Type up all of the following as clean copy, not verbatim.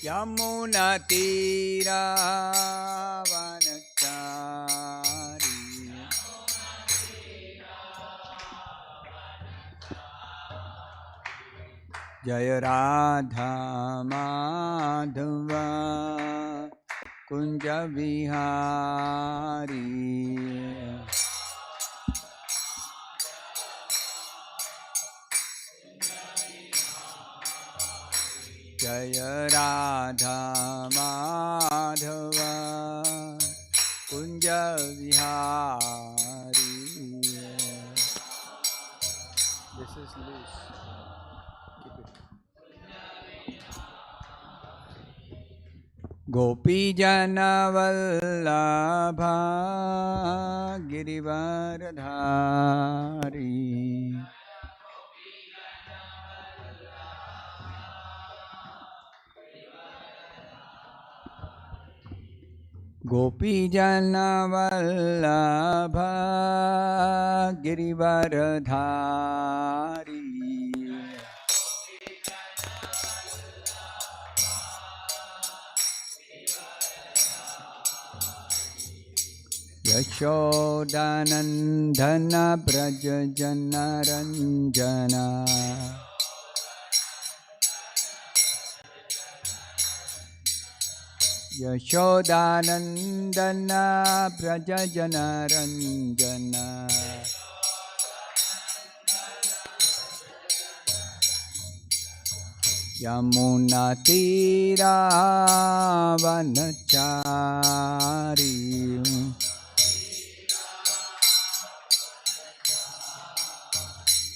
यमुनातीरावनचारी जय राधा माधव कुंज विहारी जय राधा माधव कुंज Vihari. This is loose. Keep it. गोपी जन वल्लभा गिरिवरधारी गोपी जन वल्लभा गिरिवरधारी यशोदानंदन ब्रज जन रंजना यशोदानंदन ब्रज जन रंजना यमुना तीरावनचारी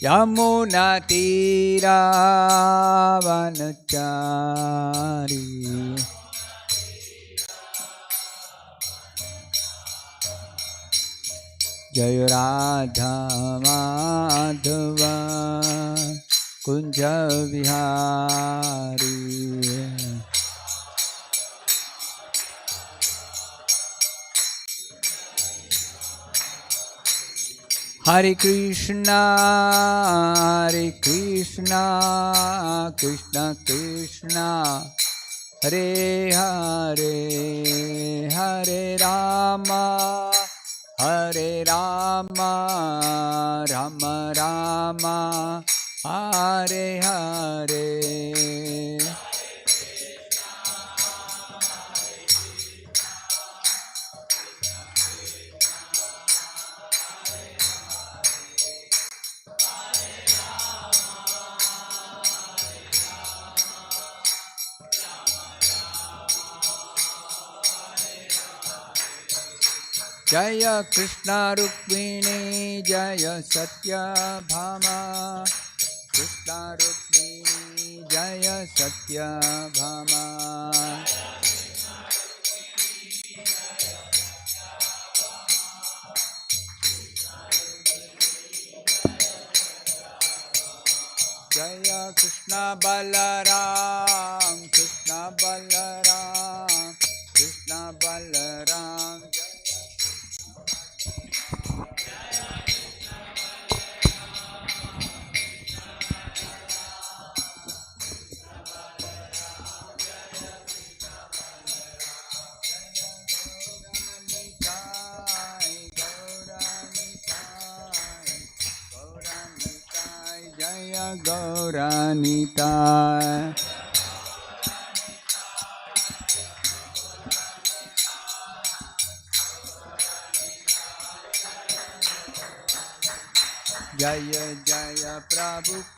यमुना तीरावनचारी जय राधा माधव कुंज Vihari. Hare Krishna Krishna Krishna Hare Hare Hare Rama Rama Rama Hare Hare. Jaya Krishna Rukmini Jaya Satyabhama Krishna Rukmini Jaya Satyabhama Jaya Krishna Balaram Krishna Balaram Krishna Balaram Gauranita Jaya Jaya Prabhupada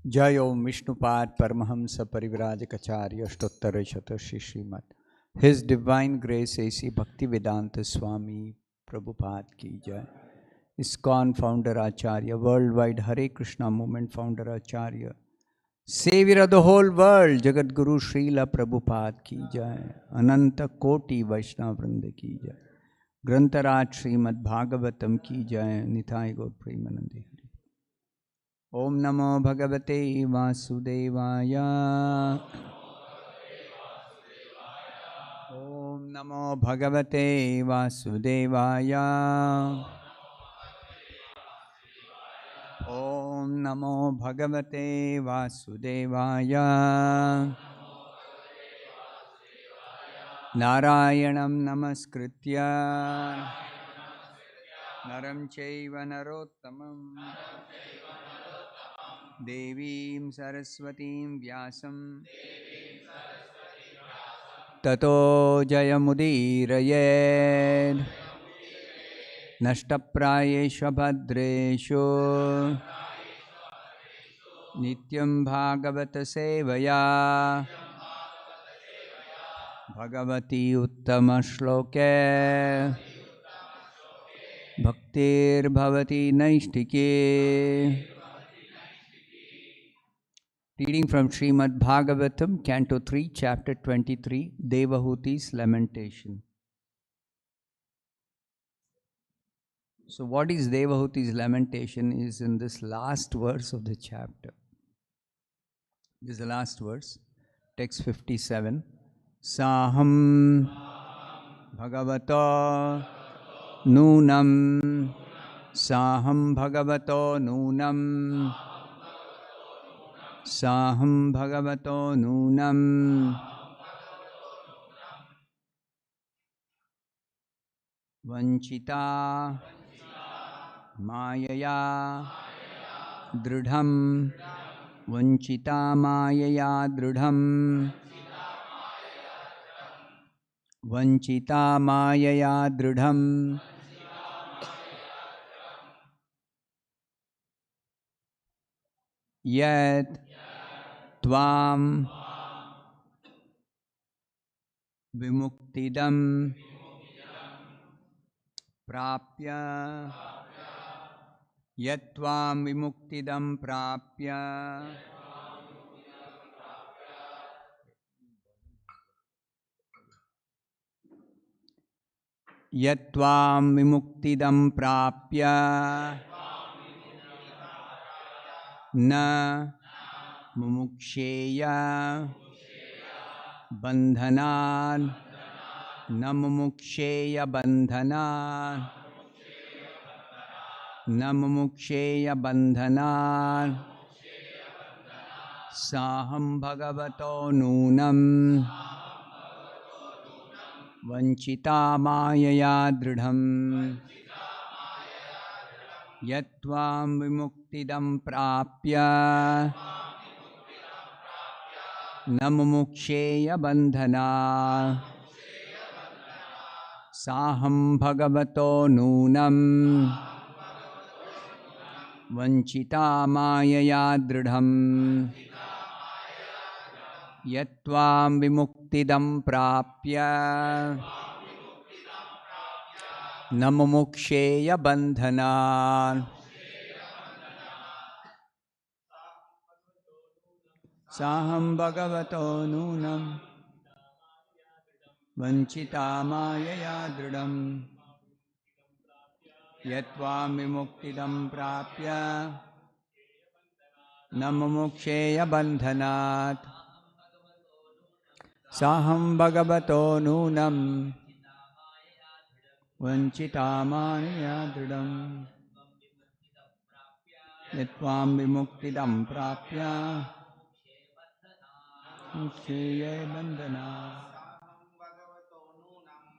जय Om Vishnupada Paramahamsa Parivrajakacharya Ashtottara Shatashri Srimad His Divine Grace A C Bhaktivedanta Swami Prabhupada की जय. ISKCON founder acharya, world wide Hare Krishna movement founder acharya, saviour of the whole world Jagat Guru Srila Prabhupada की जय. अनंत कोटि वैष्णव वृंद की जय. ग्रंथराज श्रीमद् भागवतम की जय. निताय गौर प्रेमानंदे Hari. Om Namo Bhagavate Vasudevaya. Om Namo Bhagavate Vasudevaya. Om Namo Bhagavate Vasudevaya. Narayanam Namaskritya Naram Chaiva Narottamam Devim Saraswatim Vyasam Tato Jayamudirayed Nashtaprayesha Bhadreshu Nityam Bhagavata Sevaya Bhagavati Uttama Shloke Bhaktir Bhavati Naishtike. Reading from Srimad-Bhagavatam, Canto 3, Chapter 23, Devahuti's Lamentation. So what is Devahuti's lamentation is in this last verse of the chapter. This is the last verse, text 57. Saham Bhagavato Nunam Saham Bhagavato Nunam Saham Bhagavato Nunam Vanchita Mayaya Dridham Vanchita Mayaya Dridham Vanchita Mayaya Dridham Yat Tvam Vimuktidam Prapya Yat Tvam Vimuktidam Prapya Yat Tvam Vimuktidam Prapya Na Mumuksheya Bandhanan Na Mumuksheya Bandhanan Na Mumuksheya Bandhanan Saham Bhagavato Nunam Vanchita Mayaya Dridham Yat Tvam Vimuktidam Prapya Na Mumuksheya Bandhana Saham Bhagavato Nunam Vanchita Mayaya Dridham Yat Tvam Vimuktidam Prapya Na Mumuksheya Bandhana Saham Bhagavato Nunam Vanchita Mayaya Dridham Yat Tvam Vimuktidam Prapya Na Mumuksheya Bandhanat Saham Bhagavato Nunam Vanchita Mayaya Dridham Yat Tvam Vimuktidam Prapya Mukshaya Bandhanat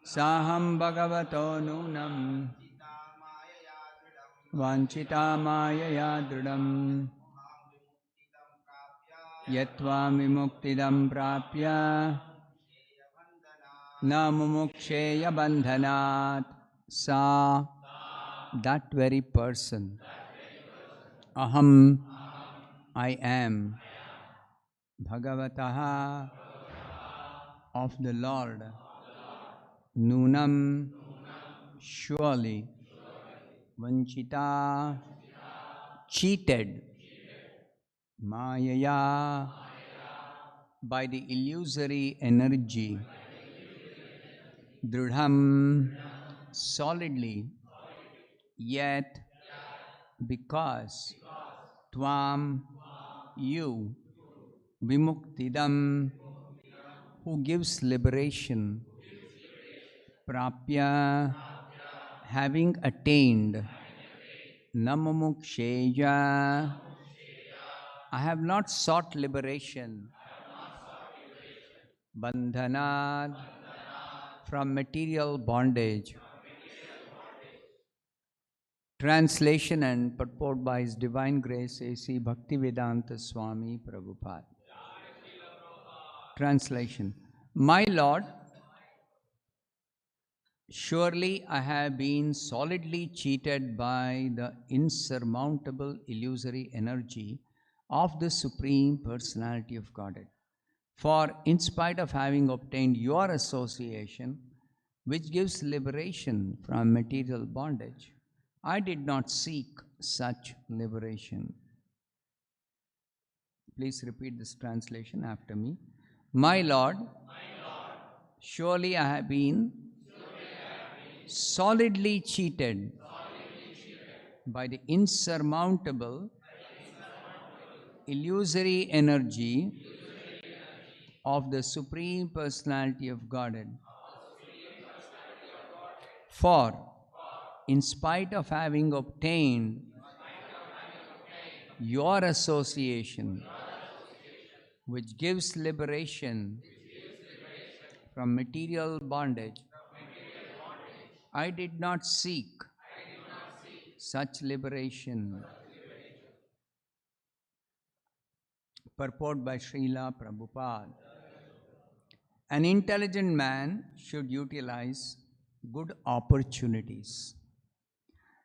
Saham Bhagavato Nunam Vanchita Mayaya Dridham Yat Tvam Vimuktidam Prapya Na Mumuksheya Bandhanat Sa, that very person. Aham, I am. Bhagavataha, of the Lord. Nunam, surely. Vanchita, cheated. Mayaya, by the illusory energy. Dridham, solidly. Yet, because Tvam, you, Vimuktidam, who gives liberation, Prapya, having attained, Namamuksheya, I have not sought liberation, Bandhanad, from material bondage. Translation and purport by His Divine Grace A.C. Bhaktivedanta Swami Prabhupada. Translation. My Lord, surely I have been solidly cheated by the insurmountable illusory energy of the Supreme Personality of Godhead. For in spite of having obtained your association, which gives liberation from material bondage, I did not seek such liberation. Please repeat this translation after me. My Lord, surely I have been solidly cheated by the insurmountable illusory energy of the Supreme Personality of Godhead. For, in spite of having obtained your association, which gives liberation from material bondage, I did not seek such liberation. Purport by Srila Prabhupada. An intelligent man should utilize good opportunities.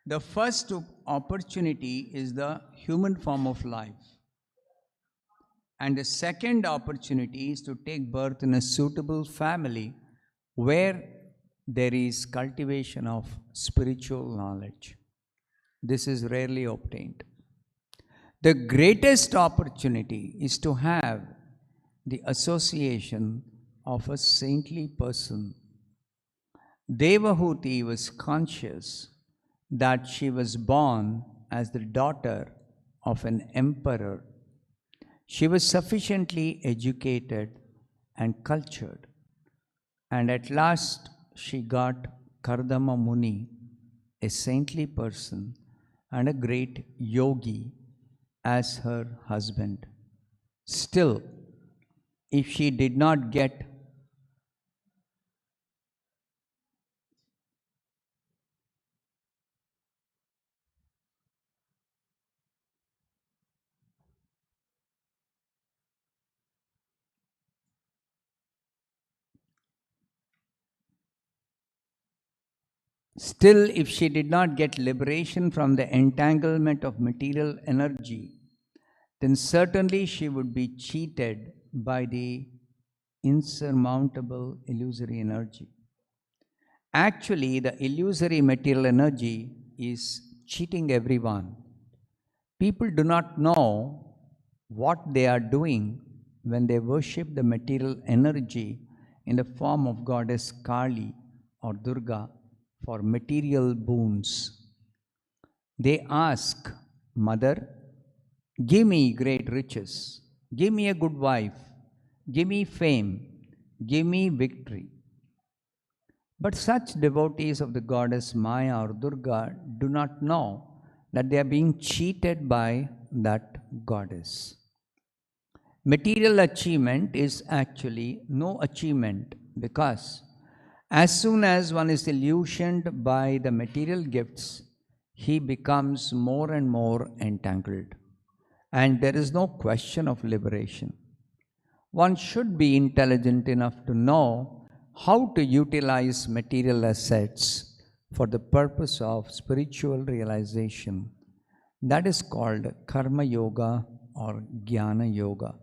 The first opportunity is the human form of life. And the second opportunity is to take birth in a suitable family where there is cultivation of spiritual knowledge. This is rarely obtained. The greatest opportunity is to have the association of a saintly person. Devahuti was conscious that she was born as the daughter of an emperor. She was sufficiently educated and cultured, and at last she got Kardama Muni, a saintly person and a great yogi, as her husband. Still, if she did not get liberation from the entanglement of material energy, then certainly she would be cheated by the insurmountable illusory energy. Actually, the illusory material energy is cheating everyone. People do not know what they are doing when they worship the material energy in the form of goddess Kali or Durga for material boons. They ask, Mother, give me great riches, give me a good wife, give me fame, give me victory. But such devotees of the goddess Maya or Durga do not know that they are being cheated by that goddess. Material achievement is actually no achievement, because as soon as one is illusioned by the material gifts, he becomes more and more entangled, and there is no question of liberation. One should be intelligent enough to know how to utilize material assets for the purpose of spiritual realization. That is called Karma Yoga or Jnana Yoga.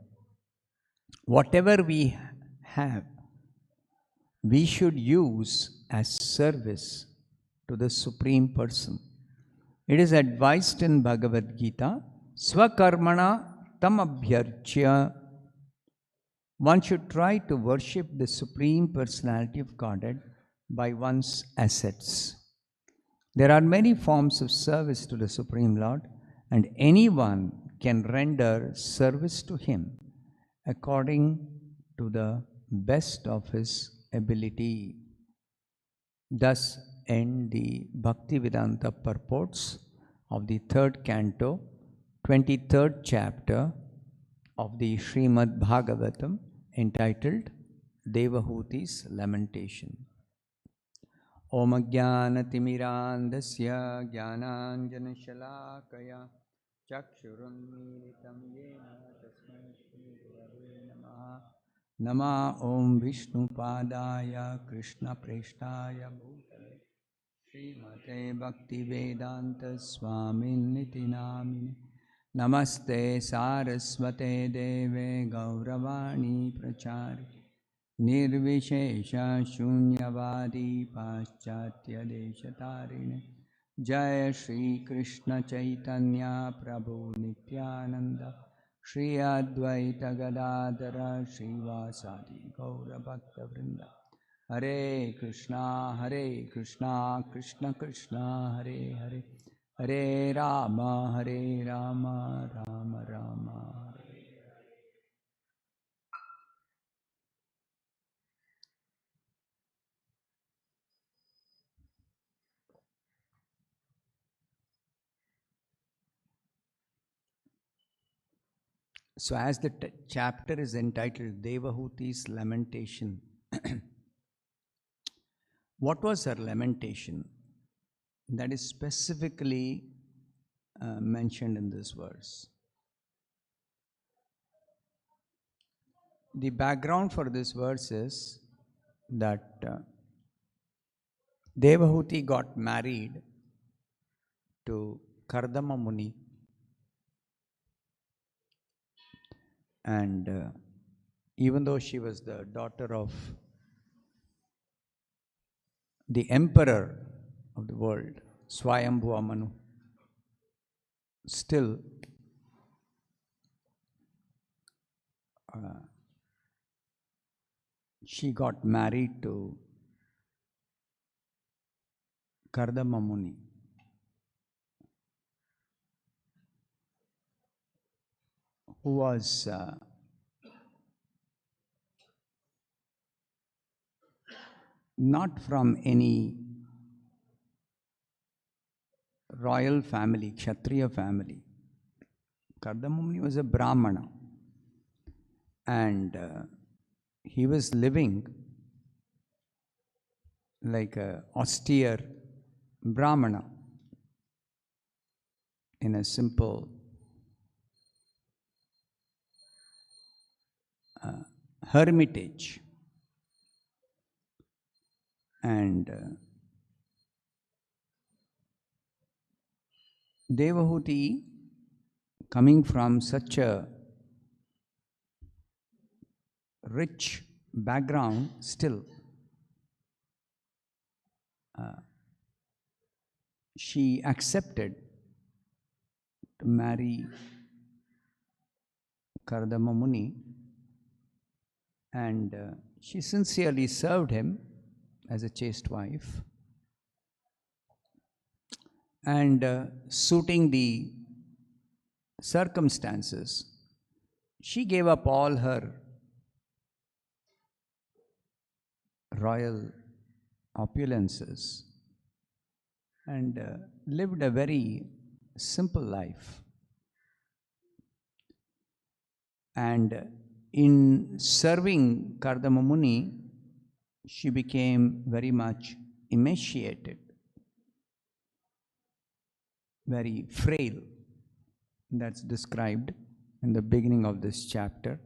Whatever we have, we should use as service to the Supreme Person. It is advised in Bhagavad-gita, Swakarmana tam abhyarchya. One should try to worship the Supreme Personality of Godhead by one's assets. There are many forms of service to the Supreme Lord, and anyone can render service to him according to the best of his ability. Thus end the Bhaktivedanta purports of the third canto, 23rd chapter of the Srimad-Bhagavatam, entitled Devahuti's Lamentation. Om Jnanatimmirandasya Jnananjanashalakaya Chakshurunmilitam Yena Tasmai Shri Gurave Namaha. Nama Om Vishnupadaya Krishna Preshtaya Bhutale Srimate Bhaktivedanta Swaminiti Namine Namaste Saraswate Deve Gauravani Prachari Nirvishesha Shunyavadi Paschatya Deshatarine Jaya Shri Krishna Chaitanya Prabhu Nityananda Shri Advaita Gadadara Srivasadi Gaura Bhakta Vrinda Hare Krishna Krishna Krishna Hare Hare Hare Rama Rama Rama Hare. So as the chapter is entitled Devahuti's Lamentation, what was her lamentation? That is specifically mentioned in this verse. The background for this verse is that Devahuti got married to Kardama Muni, and even though she was the daughter of the emperor of the world, Swayambhuva Manu, still she got married to Kardama Muni. Who was not from any royal family, Kshatriya family. Kardama Muni was a Brahmana, and he was living like an austere Brahmana in a simple hermitage. And Devahuti, coming from such a rich background, still she accepted to marry Kardama Muni, and she sincerely served him as a chaste wife. And suiting the circumstances, she gave up all her royal opulences and lived a very simple life. And in serving Kardama Muni, she became very much emaciated, very frail. That's described in the beginning of this chapter.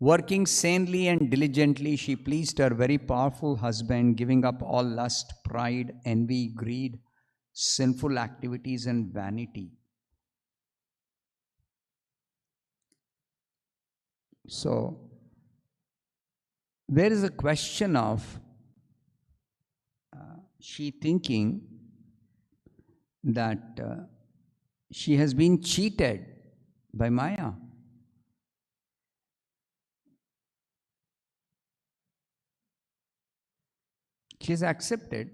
Working sanely and diligently, she pleased her very powerful husband, giving up all lust, pride, envy, greed, sinful activities, and vanity. So, there is a question of she thinking that she has been cheated by Maya. She has accepted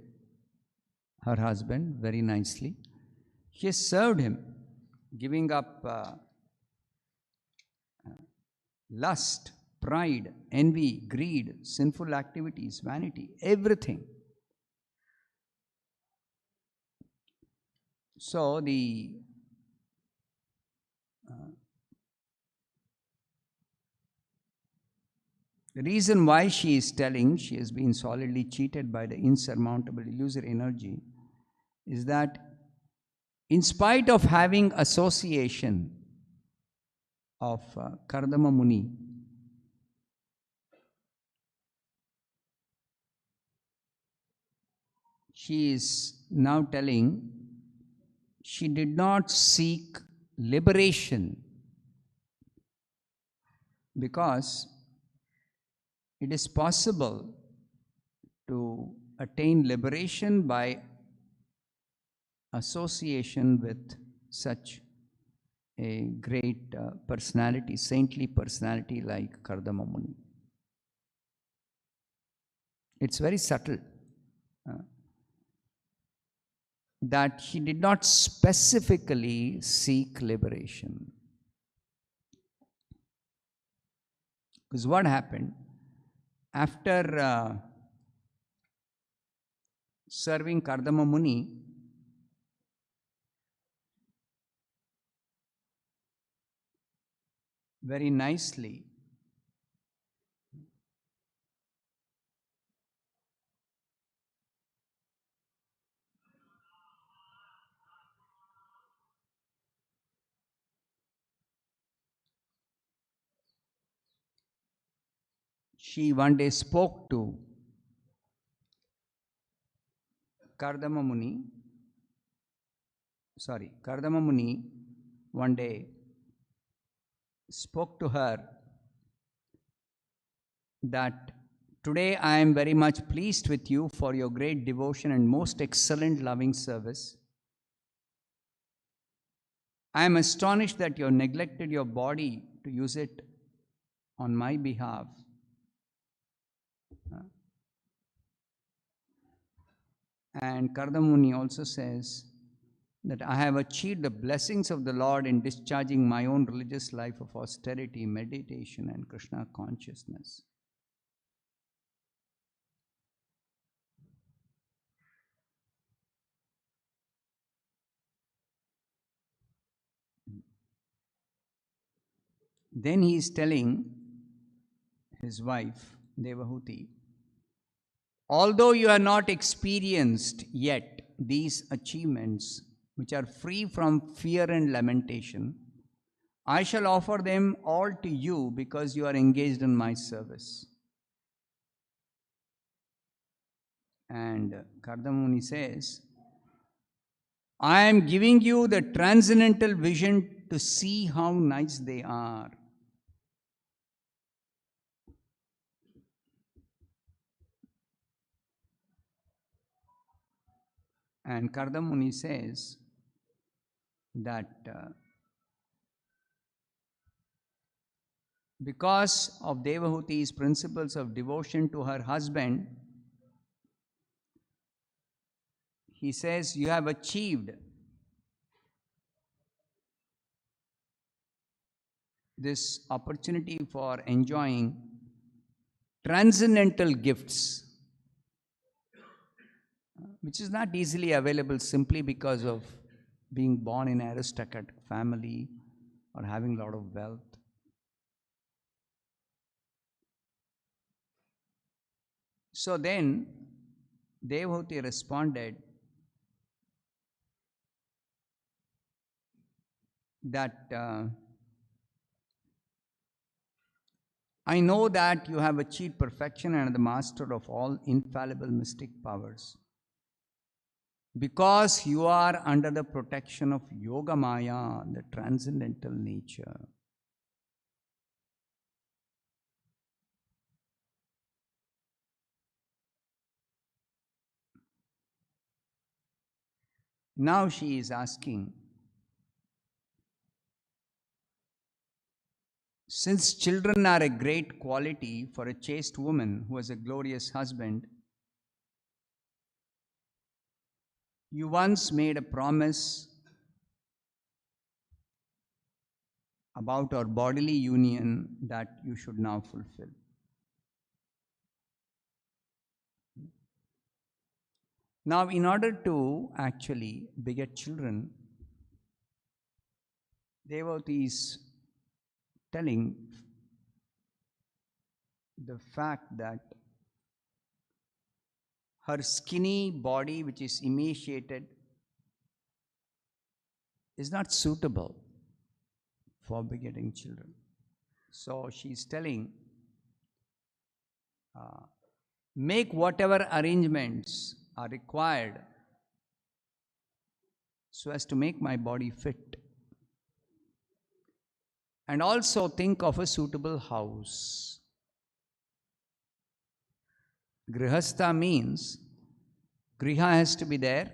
her husband very nicely. She has served him, giving up lust, pride, envy, greed, sinful activities, vanity, everything. So the reason why she is telling she has been solidly cheated by the insurmountable illusory energy is that in spite of having association of Kardama Muni, she is now telling she did not seek liberation because it is possible to attain liberation by association with such a great personality, saintly personality like Kardama Muni. It's very subtle that she did not specifically seek liberation. Because what happened? After serving Kardama Muni, very nicely, she one day spoke to Kardama Muni one day spoke to her that today I am very much pleased with you for your great devotion and most excellent loving service. I am astonished that you have neglected your body to use it on my behalf. And Kardama Muni also says that I have achieved the blessings of the Lord in discharging my own religious life of austerity, meditation, and Krishna consciousness. Then he is telling his wife, Devahuti, although you have not experienced yet these achievements, which are free from fear and lamentation, I shall offer them all to you because you are engaged in my service. And Kardama Muni says, I am giving you the transcendental vision to see how nice they are. And Kardama Muni says that because of Devahuti's principles of devotion to her husband, he says, you have achieved this opportunity for enjoying transcendental gifts, which is not easily available simply because of being born in an aristocratic family or having a lot of wealth. So then Devahuti responded that I know that you have achieved perfection and are the master of all infallible mystic powers. Because you are under the protection of Yoga Maya, the transcendental nature. Now she is asking, since children are a great quality for a chaste woman who has a glorious husband, you once made a promise about our bodily union that you should now fulfill. Now, in order to actually beget children, Devotee is telling the fact that her skinny body, which is emaciated, is not suitable for begetting children. So she's telling, make whatever arrangements are required so as to make my body fit. And also think of a suitable house. Grihastha means Griha has to be there,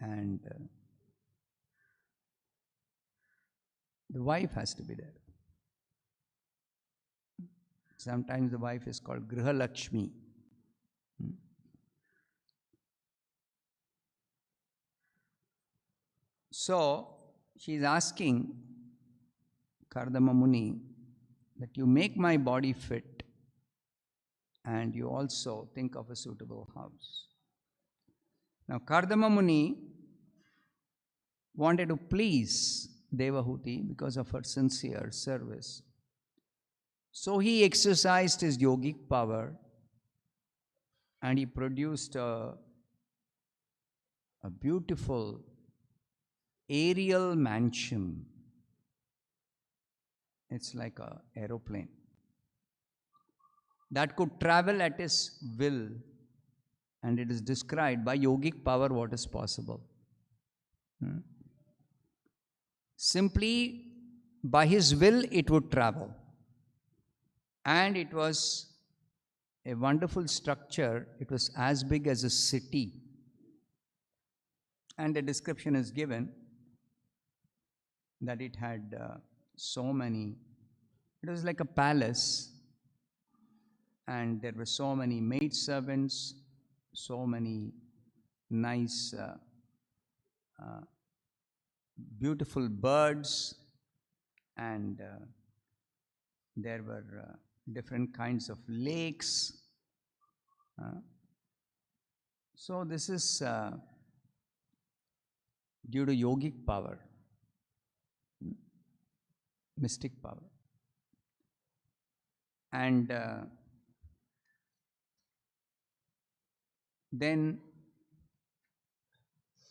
and the wife has to be there. Sometimes the wife is called Griha Lakshmi. So she is asking Kardama Muni that you make my body fit and you also think of a suitable house. Now Kardama Muni wanted to please Devahuti because of her sincere service. So he exercised his yogic power and he produced a beautiful aerial mansion. It's like an aeroplane that could travel at his will, and it is described by yogic power what is possible. Simply by his will it would travel, and it was a wonderful structure. It was as big as a city, and the description is given that it had so many, it was like a palace, and there were so many maidservants, so many nice beautiful birds, and there were different kinds of lakes. So this is due to yogic power, mystic power. And then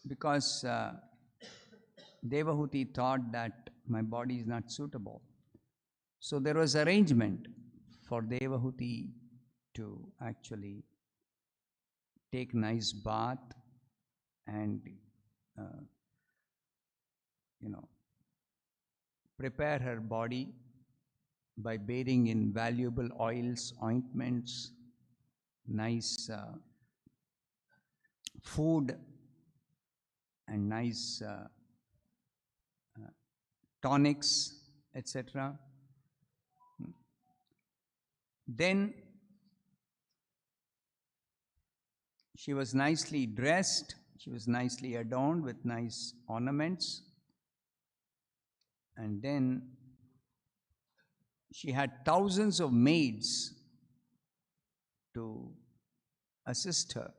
because Devahuti thought that my body is not suitable, so there was arrangement for Devahuti to actually take nice bath and prepare her body by bathing in valuable oils, ointments, nice food, and nice tonics, etc. Then she was nicely dressed, she was nicely adorned with nice ornaments, and then she had thousands of maids to assist her.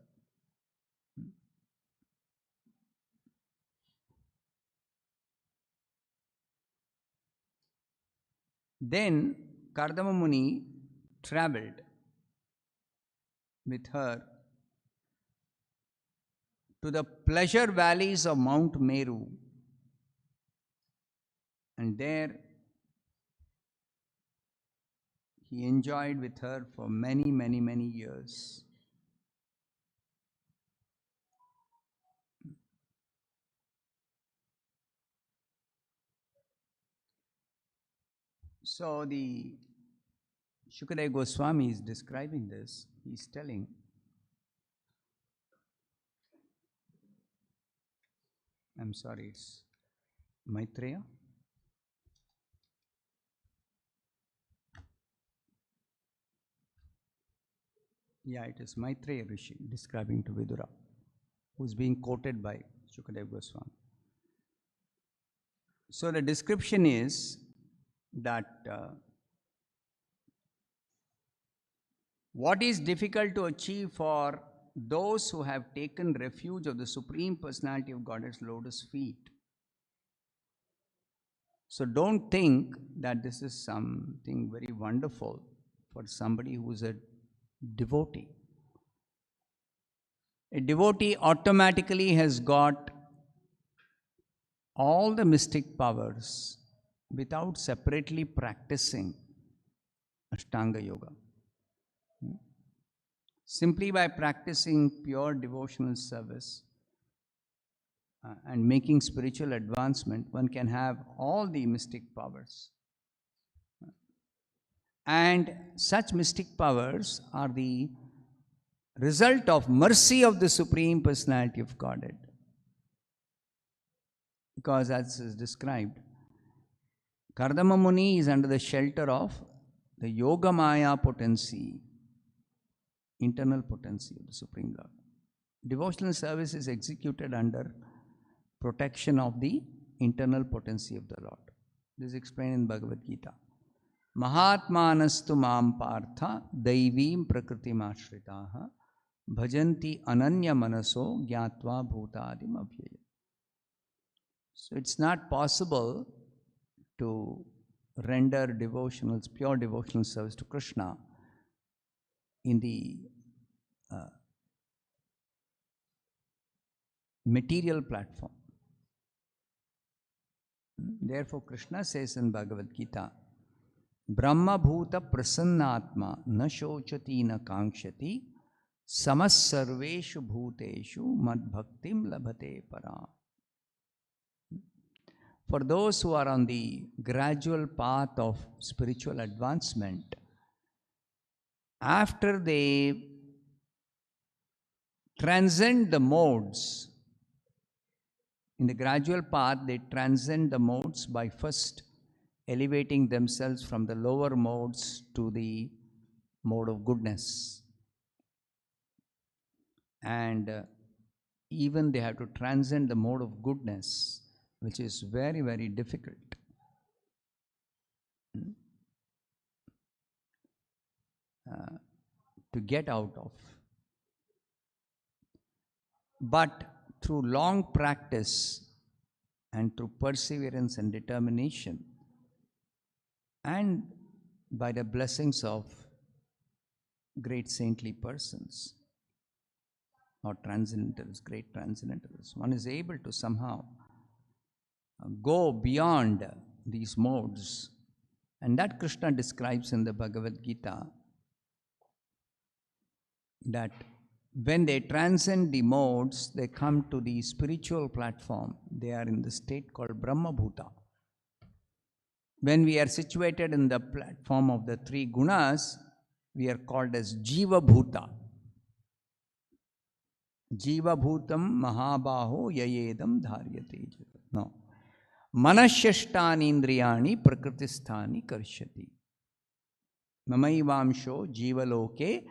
Then Kardama Muni traveled with her to the pleasure valleys of Mount Meru, and there he enjoyed with her for many, many, many years. So the Shukadeva Goswami is describing this. He is telling, I'm sorry, it's Maitreya. Yeah, it is Maitreya Rishi describing to Vidura, who is being quoted by Shukadeva Goswami. So the description is that what is difficult to achieve for those who have taken refuge of the Supreme Personality of Godhead's lotus feet. So don't think that this is something very wonderful for somebody who is a devotee. A devotee automatically has got all the mystic powers without separately practicing Ashtanga Yoga. Simply by practicing pure devotional service and making spiritual advancement, one can have all the mystic powers. And such mystic powers are the result of mercy of the Supreme Personality of Godhead. Because as is described, Kardama Muni is under the shelter of the Yoga Maya potency, internal potency of the Supreme Lord. Devotional service is executed under protection of the internal potency of the Lord. This is explained in Bhagavad-gita. Mahatmanastu mam partha daivim prakritim ashritaha bhajanti ananya manaso gyatva bhutadim abhyaya. So it's not possible to render pure devotional service to Krishna in the material platform. Therefore, Krishna says in Bhagavad-gita, Brahma bhuta prasannatma na shochati na kankshati samas sarveshu bhuteshu mad bhaktim labhate param. For those who are on the gradual path of spiritual advancement, after they transcend the modes, in the gradual path, they transcend the modes by first elevating themselves from the lower modes to the mode of goodness. And even they have to transcend the mode of goodness, which is very, very difficult. To get out of. But through long practice and through perseverance and determination, and by the blessings of great saintly persons or transcendentals, great transcendentals, one is able to somehow go beyond these modes. And that Krishna describes in the Bhagavad-gita, that when they transcend the modes, they come to the spiritual platform. They are in the state called Brahma Bhuta. When we are situated in the platform of the three gunas, we are called as Jiva Bhuta. Jiva Bhutam Mahabaho Yayedam Dharyate. No. Manashyashtani Indriyani Prakritisthani Karshati. Mamaivamsho Jiva Loke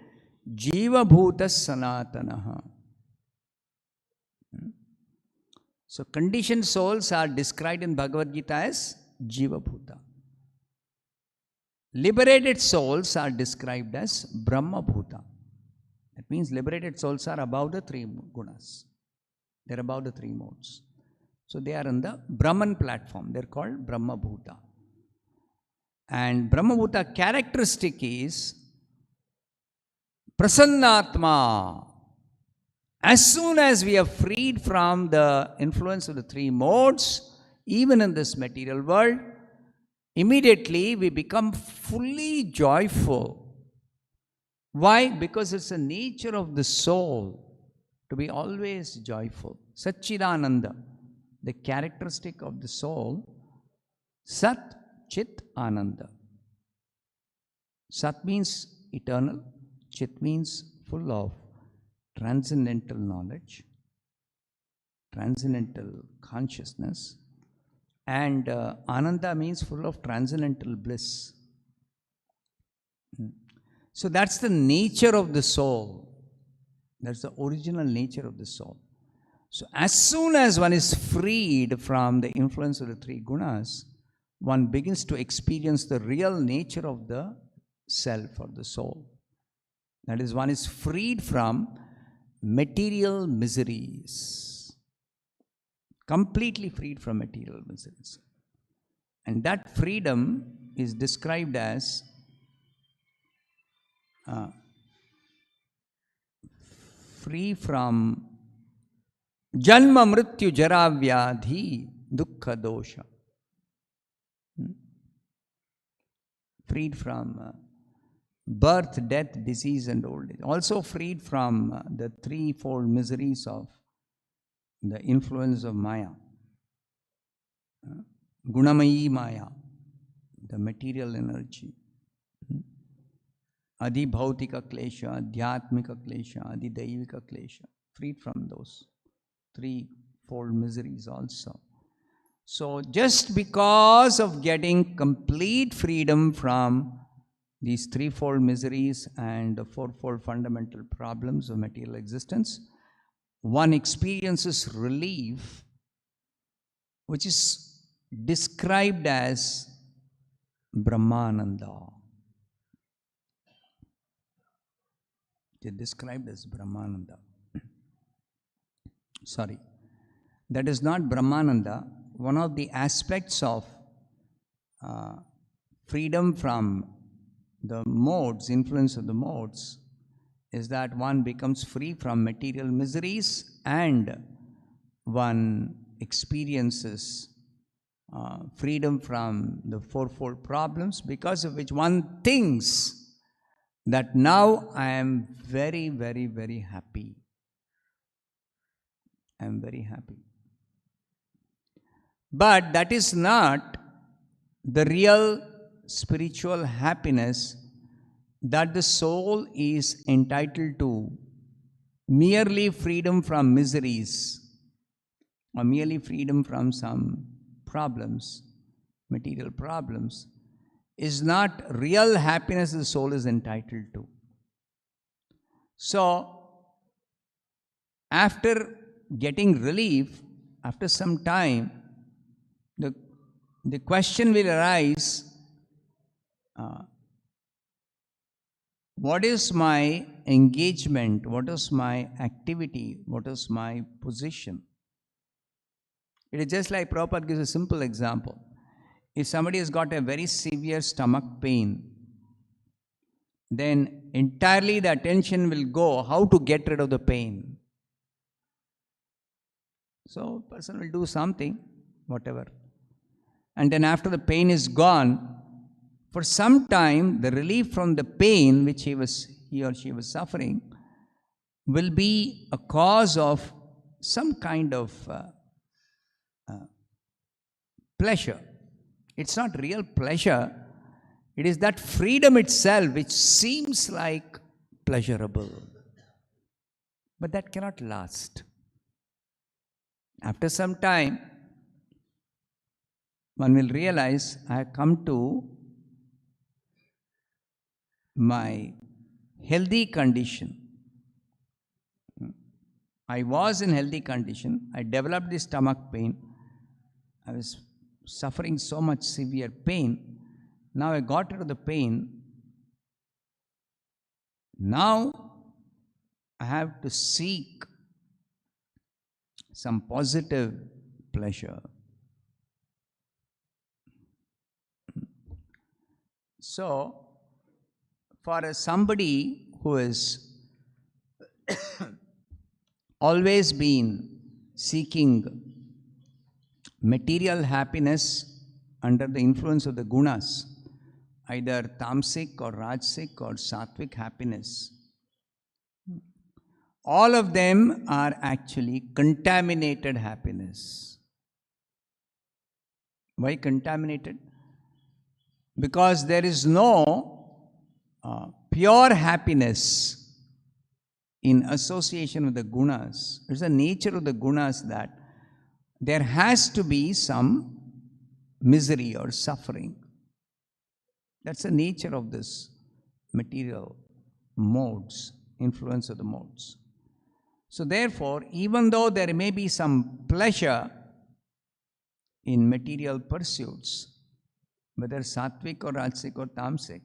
Jiva Bhuta Sanatanaha. So conditioned souls are described in Bhagavad-gita as Jiva Bhuta. Liberated souls are described as Brahma Bhuta. That means liberated souls are above the three gunas. They are above the three modes. So they are on the Brahman platform. They are called Brahma Bhuta. And Brahma Bhuta characteristic is Prasannatma. As soon as we are freed from the influence of the three modes, even in this material world, immediately we become fully joyful. Why? Because it's the nature of the soul to be always joyful. Satchidananda, the characteristic of the soul, Sat Chit Ananda. Sat means eternal. Chit means full of transcendental knowledge, transcendental consciousness, and Ananda means full of transcendental bliss. So that's the nature of the soul. That's the original nature of the soul. So as soon as one is freed from the influence of the three gunas, one begins to experience the real nature of the self or the soul. That is, one is freed from material miseries. Completely freed from material miseries. And that freedom is described as free from Janma Mrityu Jara Vyadhi Dukkha Dosha. Freed from birth, death, disease and old age. Also freed from the threefold miseries of the influence of Maya. Gunamayi Maya, the material energy. Adi Bhautika Klesha, Adhyatmika Klesha, Adi Daivika Klesha. Freed from those threefold miseries also. So just because of getting complete freedom from these threefold miseries and the fourfold fundamental problems of material existence, one experiences relief, which is described as Brahmananda. It is described as Brahmananda. Sorry, that is not Brahmananda. One of the aspects of freedom from the modes, influence of the modes, is that one becomes free from material miseries and one experiences freedom from the fourfold problems, because of which one thinks that now I am very, very, very happy. I am very happy. But that is not the real spiritual happiness that the soul is entitled to. Merely freedom from miseries or merely freedom from some problems, material problems, is not real happiness the soul is entitled to. So, after getting relief, after some time, the question will arise, what is my engagement? What is my activity? What is my position? It is just like Prabhupada gives a simple example. If somebody has got a very severe stomach pain, then entirely the attention will go how to get rid of the pain. So, a person will do something, whatever. And then after the pain is gone, for some time, the relief from the pain which he or she was suffering will be a cause of some kind of pleasure. It's not real pleasure. It is that freedom itself which seems like pleasurable. But that cannot last. After some time, one will realize, I have come to my healthy condition. I was in healthy condition. I developed this stomach pain. I was suffering so much severe pain. Now I got rid of the pain. Now I have to seek some positive pleasure. So, for somebody who has always been seeking material happiness under the influence of the gunas, either tamasic or rajasic or sattvic happiness, all of them are actually contaminated happiness. Why contaminated? Because there is no pure happiness in association with the gunas. It's the nature of the gunas that there has to be some misery or suffering. That's the nature of this material modes, influence of the modes. So therefore, even though there may be some pleasure in material pursuits, whether sattvic or rajasic or tamasic,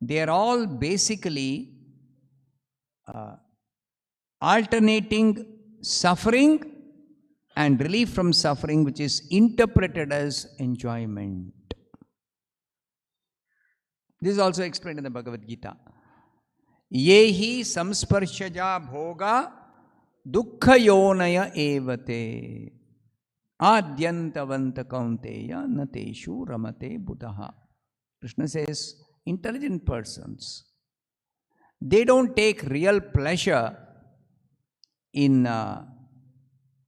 they are all basically alternating suffering and relief from suffering, which is interpreted as enjoyment. This is also explained in the Bhagavad-gita. Yehi samsparshaja bhoga dukkha yonaya evate adyantavanta kaunteya nateshu ramate buddha. Krishna says, intelligent persons, they don't take real pleasure in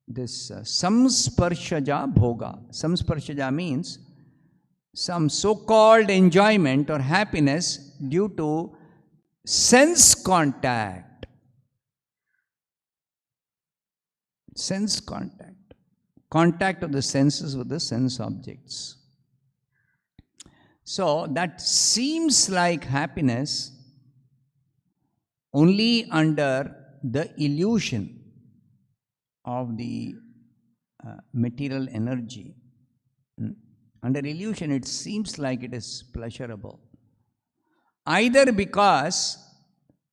this samsparshaja bhoga. Samsparshaja means some so-called enjoyment or happiness due to sense contact. Sense contact. Contact of the senses with the sense objects. So that seems like happiness only under the illusion of the material energy. Under illusion, it seems like it is pleasurable. Either because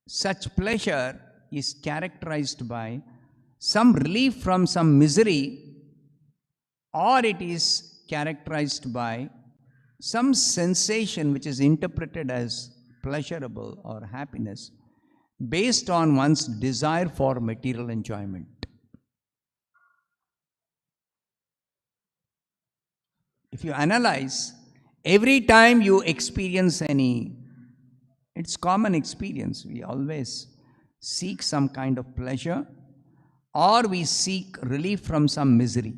such pleasure is characterized by some relief from some misery, or it is characterized by some sensation which is interpreted as pleasurable or happiness based on one's desire for material enjoyment. If you analyze, every time you experience it's common experience. We always seek some kind of pleasure or we seek relief from some misery.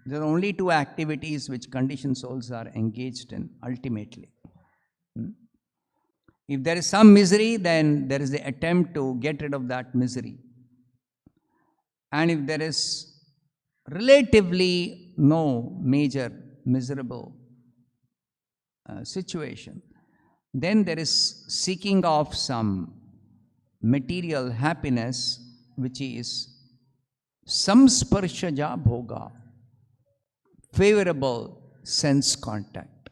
There are only two activities which conditioned souls are engaged in ultimately. If there is some misery, then there is the attempt to get rid of that misery. And if there is relatively no major miserable situation, then there is seeking of some material happiness, which is samsparshaja bhoga, favorable sense contact.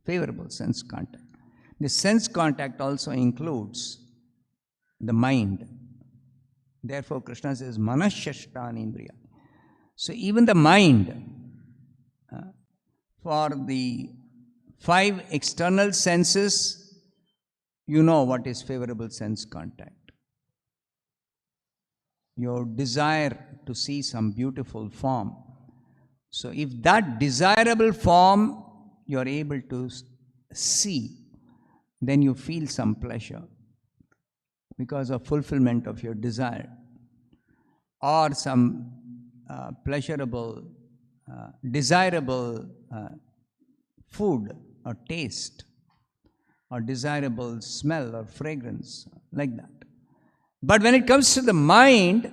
Favorable sense contact. The sense contact also includes the mind. Therefore, Krishna says, manashashtani indriya. So even the mind, for the 5 external senses, you know what is favorable sense contact. Your desire to see some beautiful form. So if that desirable form you are able to see, then you feel some pleasure because of fulfillment of your desire, or some pleasurable, desirable food or taste, or desirable smell or fragrance, like that. But when it comes to the mind,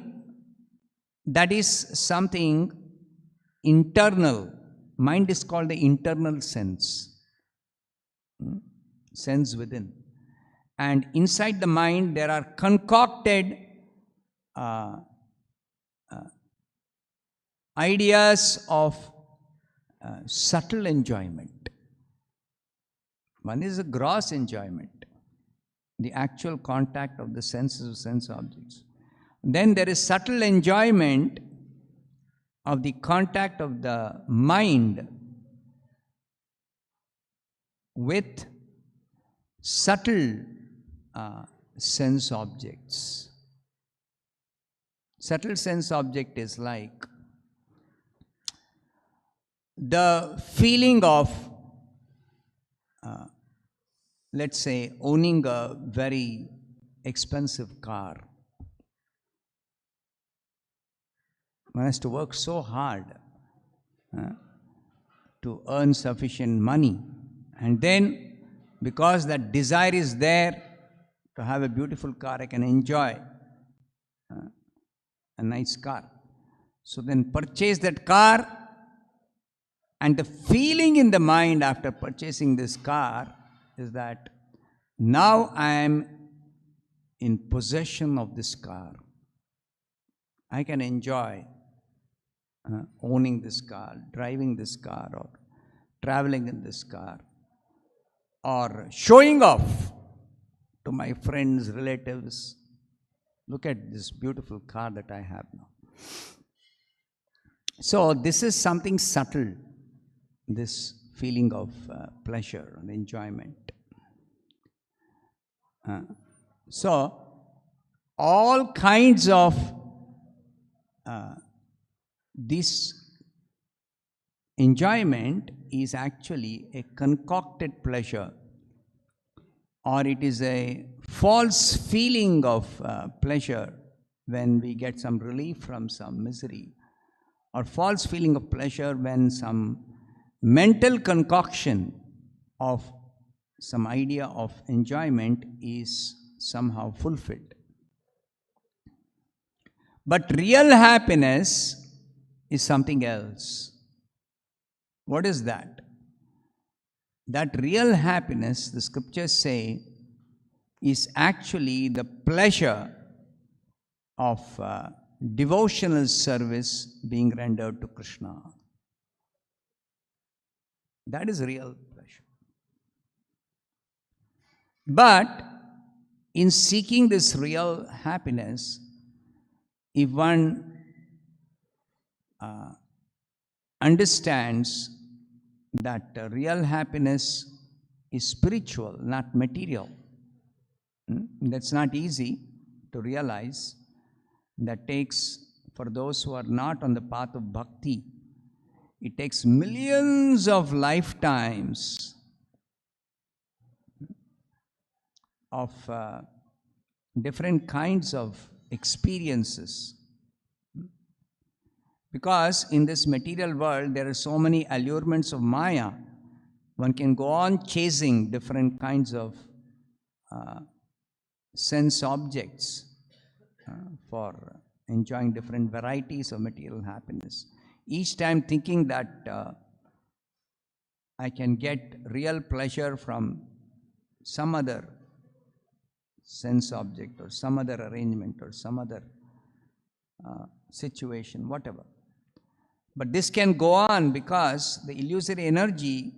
that is something internal. Mind is called the internal sense. Sense within. And inside the mind, there are concocted ideas of subtle enjoyment. One is a gross enjoyment, the actual contact of the senses with sense objects. Then there is subtle enjoyment of the contact of the mind with subtle sense objects. Subtle sense object is like the feeling of, let's say, owning a very expensive car. One has to work so hard to earn sufficient money, and then because that desire is there to have a beautiful car, I can enjoy a nice car. So then purchase that car, and the feeling in the mind after purchasing this car is that now I am in possession of this car. I can enjoy owning this car, driving this car, or traveling in this car, or showing off to my friends, relatives. Look at this beautiful car that I have now. So this is something subtle, this feeling of pleasure and enjoyment. So all kinds of this enjoyment is actually a concocted pleasure, or it is a false feeling of pleasure when we get some relief from some misery, or false feeling of pleasure when some mental concoction of some idea of enjoyment is somehow fulfilled. But real happiness is something else. What is that? That real happiness, the scriptures say, is actually the pleasure of devotional service being rendered to Krishna. That is real pleasure. But in seeking this real happiness, if one understands that real happiness is spiritual, not material, that's not easy to realize. That takes, for those who are not on the path of bhakti, it takes millions of lifetimes of different kinds of experiences. Because in this material world, there are so many allurements of Maya. One can go on chasing different kinds of sense objects for enjoying different varieties of material happiness. Each time thinking that I can get real pleasure from some other sense object or some other arrangement or some other situation, whatever. But this can go on because the illusory energy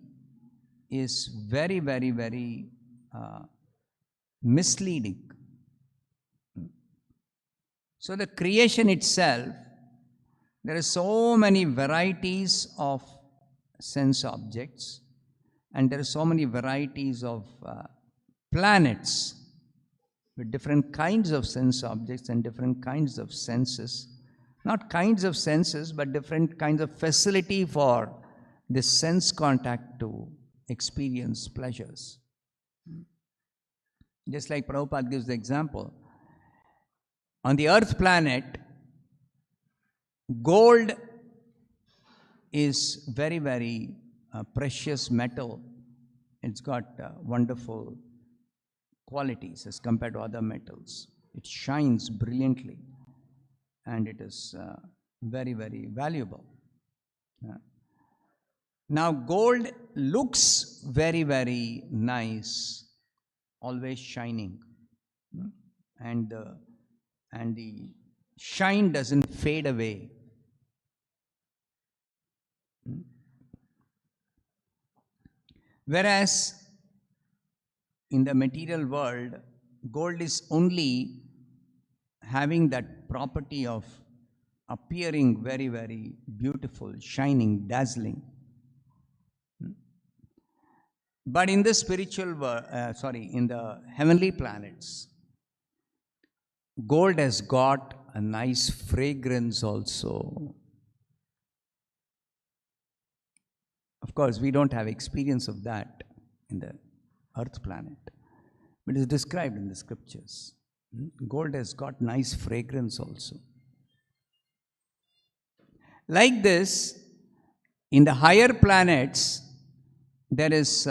is very, very, very misleading. So the creation itself, there are so many varieties of sense objects, and there are so many varieties of planets with different kinds of sense objects and different kinds of senses. Not kinds of senses, but different kinds of facility for this sense contact to experience pleasures. Just like Prabhupada gives the example, on the earth planet, gold is very, very precious metal. It's got wonderful qualities as compared to other metals. It shines brilliantly and it is very, very valuable. Now, gold looks very, very nice, always shining, and the shine doesn't fade away. Whereas in the material world, gold is only having that property of appearing very, very beautiful, shining, dazzling. But in the spiritual world, in the heavenly planets, gold has got a nice fragrance also. Of course, we don't have experience of that in the earth planet, but it is described in the scriptures. Gold has got nice fragrance also. Like this, in the higher planets, there is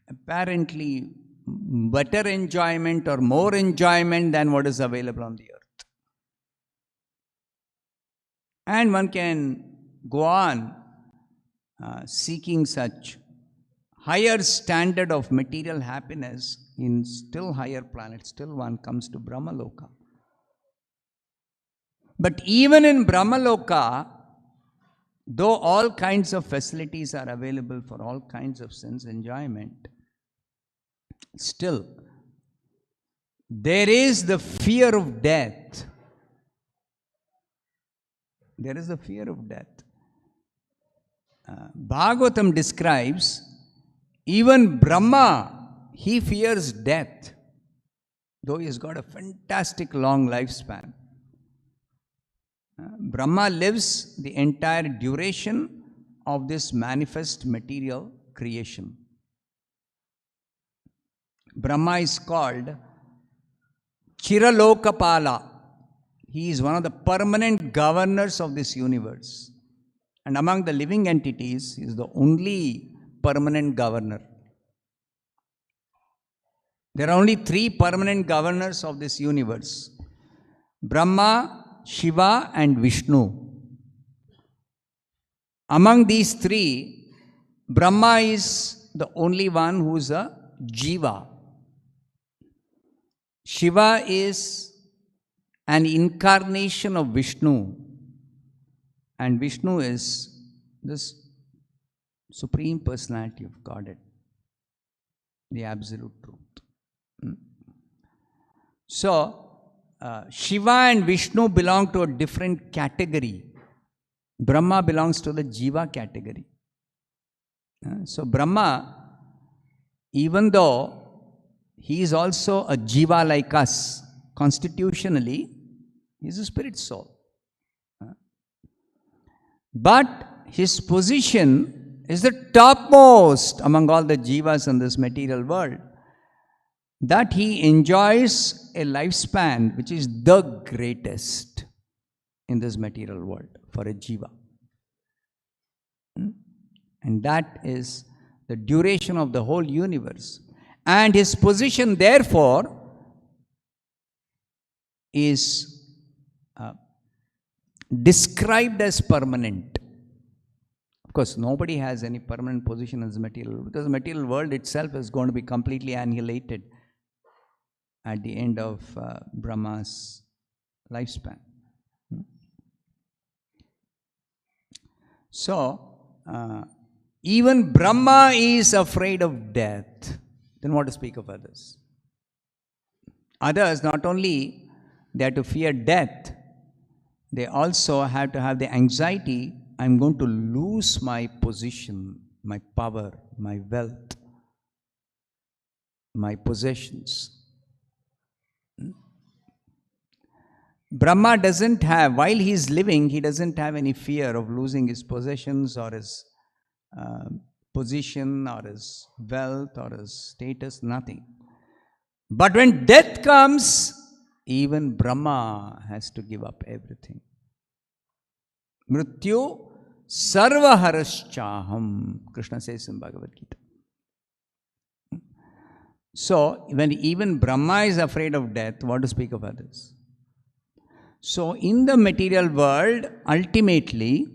apparently better enjoyment or more enjoyment than what is available on the earth. And one can go on seeking such higher standard of material happiness in still higher planets, still one comes to Brahmaloka. But even in Brahmaloka, though all kinds of facilities are available for all kinds of sense enjoyment, still there is the fear of death. There is the fear of death. Bhagavatam describes even Brahma, he fears death, though he has got a fantastic long lifespan. Brahma lives the entire duration of this manifest material creation. Brahma is called Chiralokapala. He is one of the permanent governors of this universe. And among the living entities, he is the only permanent governor. There are only 3 permanent governors of this universe: Brahma, Shiva and Vishnu. Among these 3, Brahma is the only one who is a Jiva. Shiva is an incarnation of Vishnu, and Vishnu is this Supreme Personality of Godhead, the Absolute Truth. So, Shiva and Vishnu belong to a different category. Brahma belongs to the Jiva category. So, Brahma, even though he is also a Jiva like us, constitutionally, he is a spirit soul. But his position is the topmost among all the Jivas in this material world, that he enjoys a lifespan which is the greatest in this material world for a Jiva. And that is the duration of the whole universe. And his position, therefore, is described as permanent. Of course, nobody has any permanent position in this material world, because the material world itself is going to be completely annihilated at the end of Brahma's lifespan. So, even Brahma is afraid of death. Then what to speak of others? Others, not only they have to fear death, they also have to have the anxiety, I'm going to lose my position, my power, my wealth, my possessions. Brahma doesn't have, while he is living, he doesn't have any fear of losing his possessions or his position or his wealth or his status, nothing. But when death comes, even Brahma has to give up everything. Mrityu sarvaharashchaham, Krishna says in Bhagavad-gita. So, when even Brahma is afraid of death, what to speak of others? So, in the material world, ultimately,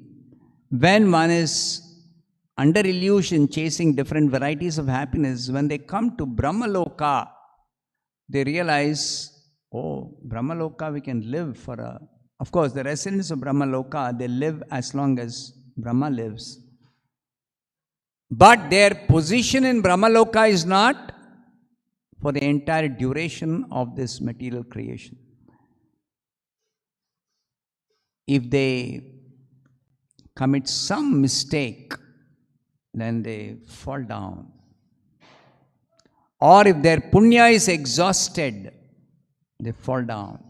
when one is under illusion, chasing different varieties of happiness, when they come to Brahmaloka, they realize, oh, Brahmaloka, we can live for a... Of course, the residents of Brahmaloka, they live as long as Brahma lives. But their position in Brahmaloka is not for the entire duration of this material creation. If they commit some mistake, then they fall down. Or if their punya is exhausted, they fall down.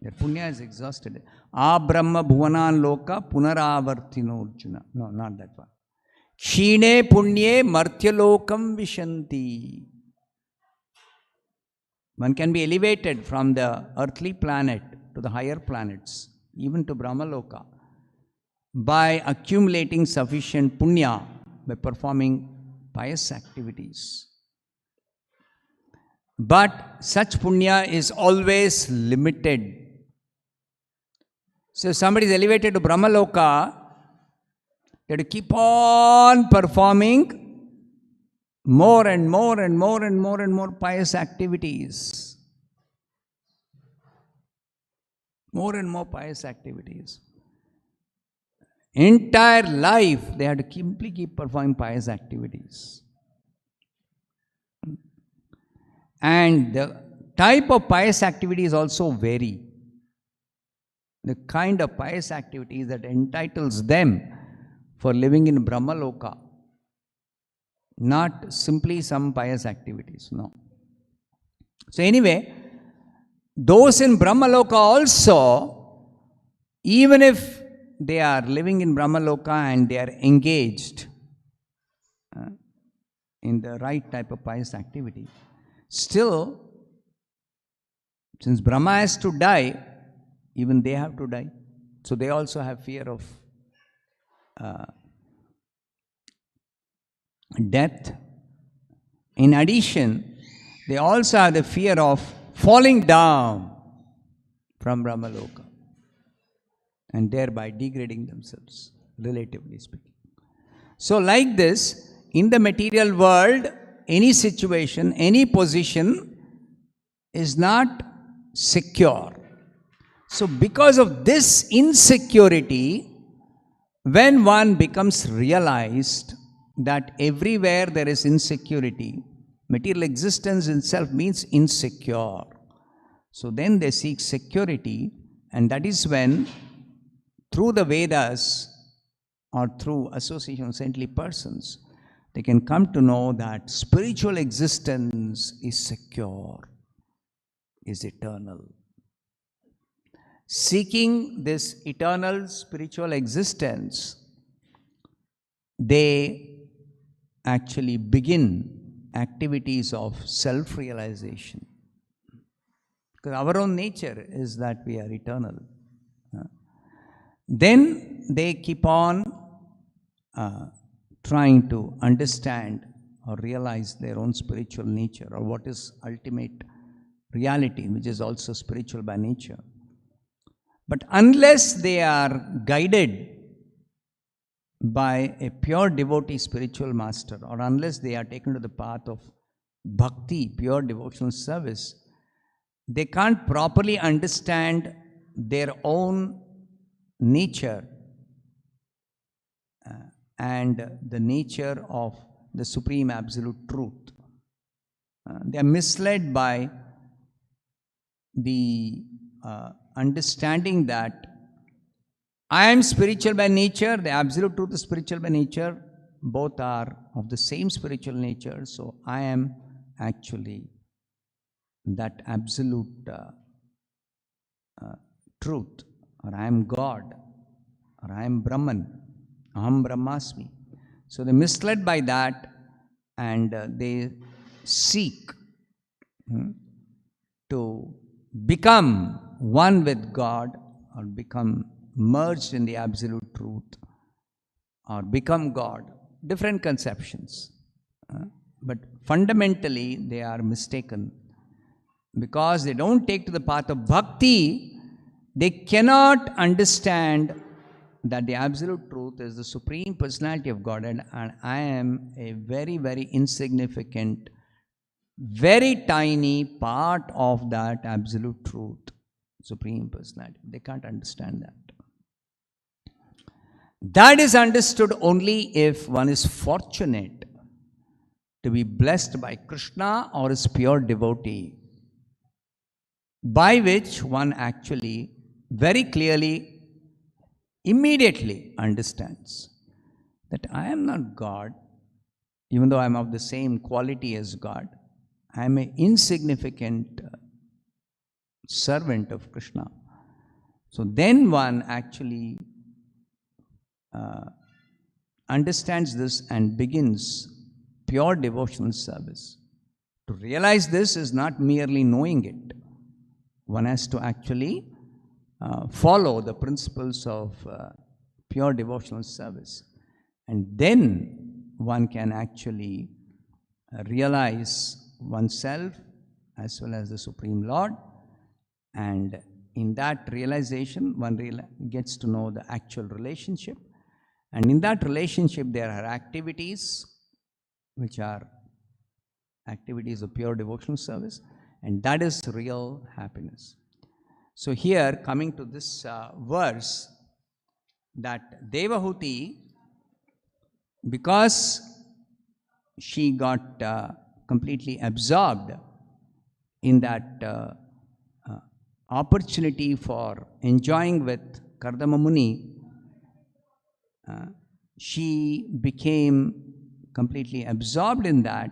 Their punya is exhausted. Abrahma bhuvanan loka punaravartino Arjuna. No, not that one. Kshine punye martyalokam vishanti. One can be elevated from the earthly planet to the higher planets, even to Brahmaloka, by accumulating sufficient punya, by performing pious activities. But such punya is always limited. So if somebody is elevated to Brahmaloka, they have to keep on performing more and more and more and more and more pious activities. More and more pious activities. Entire life they have to keep performing pious activities. And the type of pious activities also vary. The kind of pious activities that entitles them for living in Brahmaloka. Not simply some pious activities, no. So anyway, those in Brahmaloka also, even if they are living in Brahmaloka and they are engaged in the right type of pious activity, still, since Brahma has to die, even they have to die. So they also have fear of death. In addition, they also have the fear of falling down from Brahmaloka and thereby degrading themselves, relatively speaking. So like this, in the material world, any situation, any position is not secure. So because of this insecurity, when one becomes realized that everywhere there is insecurity, material existence itself means insecure. So then they seek security, and that is when, through the Vedas or through association of saintly persons, they can come to know that spiritual existence is secure, is eternal. Seeking this eternal spiritual existence, they actually begin activities of self-realization. Because our own nature is that we are eternal. Then they keep on trying to understand or realize their own spiritual nature, or what is ultimate reality, which is also spiritual by nature. But unless they are guided by a pure devotee spiritual master, or unless they are taken to the path of bhakti, pure devotional service, they can't properly understand their own nature and the nature of the supreme absolute truth. They are misled by the understanding that I am spiritual by nature, the absolute truth is spiritual by nature, both are of the same spiritual nature, so I am actually that absolute truth, or I am God, or I am Brahman, Aham Brahmasmi. So they are misled by that, and they seek to become one with God, or become merged in the absolute truth, or become God. Different conceptions. But fundamentally they are mistaken. Because they don't take to the path of bhakti, they cannot understand that the absolute truth is the supreme personality of Godhead, and I am a very, very insignificant, very tiny part of that absolute truth, supreme personality. They can't understand that. That is understood only if one is fortunate to be blessed by Krishna or his pure devotee, by which one actually very clearly, immediately understands that I am not God, even though I am of the same quality as God. I am an insignificant servant of Krishna. So then one actually understands this and begins pure devotional service. To realize this is not merely knowing it. One has to actually follow the principles of pure devotional service. And then one can actually realize oneself as well as the Supreme Lord. And in that realization, one gets to know the actual relationship. And in that relationship, there are activities which are activities of pure devotional service, and that is real happiness. So here, coming to this verse, that Devahuti, because she got completely absorbed in that opportunity for enjoying with Kardama Muni, she became completely absorbed in that,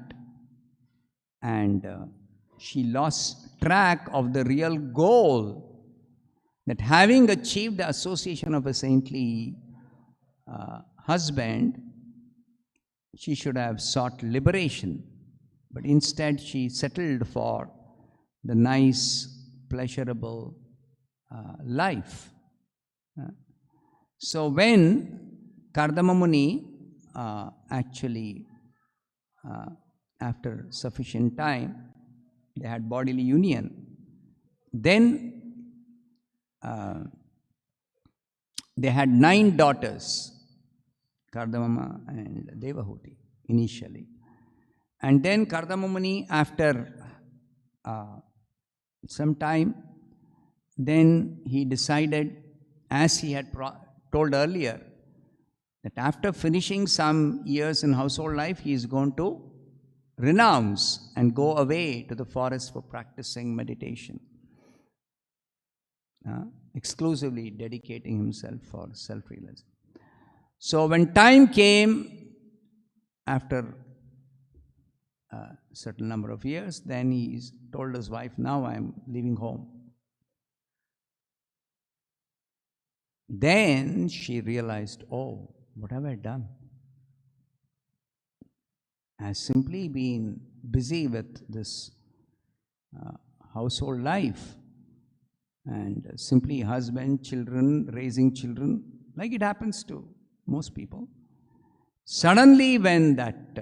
and she lost track of the real goal, that having achieved the association of a saintly husband, she should have sought liberation, but instead she settled for the nice, pleasurable life. So when Kardama Muni actually, after sufficient time, they had bodily union, then they had 9 daughters, Kardama and Devahuti initially. And then Kardama Muni, after some time, then he decided, as he had told earlier, that after finishing some years in household life, he is going to renounce and go away to the forest for practicing meditation, exclusively dedicating himself for self-realization. So when time came, after a certain number of years, then he told his wife, now I am leaving home. Then she realized, oh, what have I done? I have simply been busy with this household life, and simply husband, children, raising children, like it happens to most people. Suddenly when that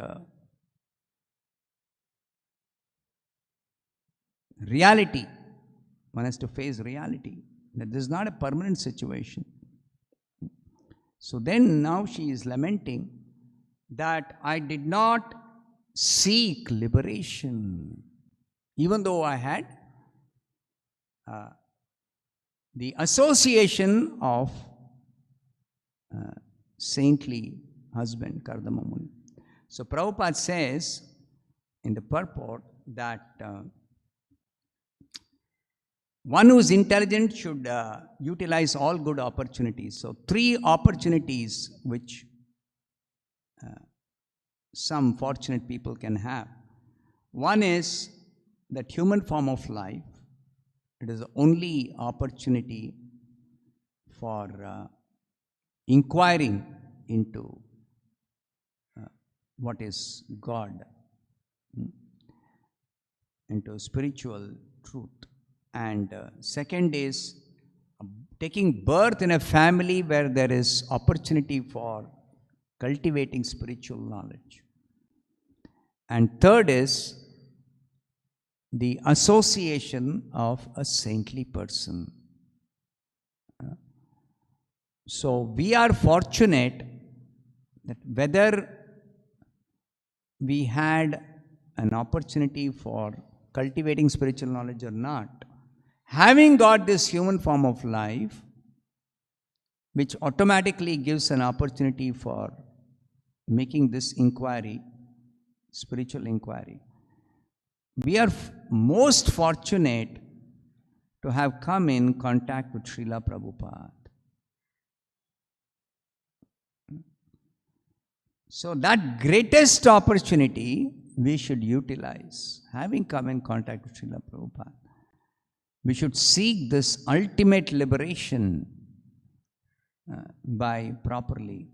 reality, one has to face reality, that this is not a permanent situation. So then now she is lamenting that I did not seek liberation, even though I had the association of saintly husband, Kardama Muni. So Prabhupada says in the purport that one who is intelligent should utilize all good opportunities. So 3 opportunities which some fortunate people can have. One is that human form of life. It is the only opportunity for inquiring into what is God, into spiritual truth. And second is taking birth in a family where there is opportunity for cultivating spiritual knowledge. And third is the association of a saintly person. So we are fortunate that whether we had an opportunity for cultivating spiritual knowledge or not, having got this human form of life, which automatically gives an opportunity for making this inquiry, spiritual inquiry, we are most fortunate to have come in contact with Srila Prabhupada. So that greatest opportunity we should utilize, having come in contact with Srila Prabhupada. We should seek this ultimate liberation by properly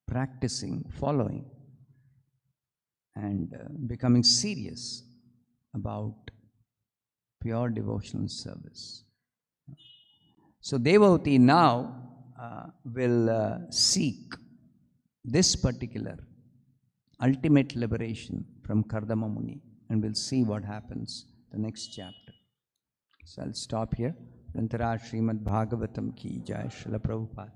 practicing, following, and becoming serious about pure devotional service. So Devahuti now will seek this particular ultimate liberation from Kardama Muni, and we'll see what happens the next chapter. So I'll stop here. Srimad-Bhagavatam ki jai, Srila Prabhupada.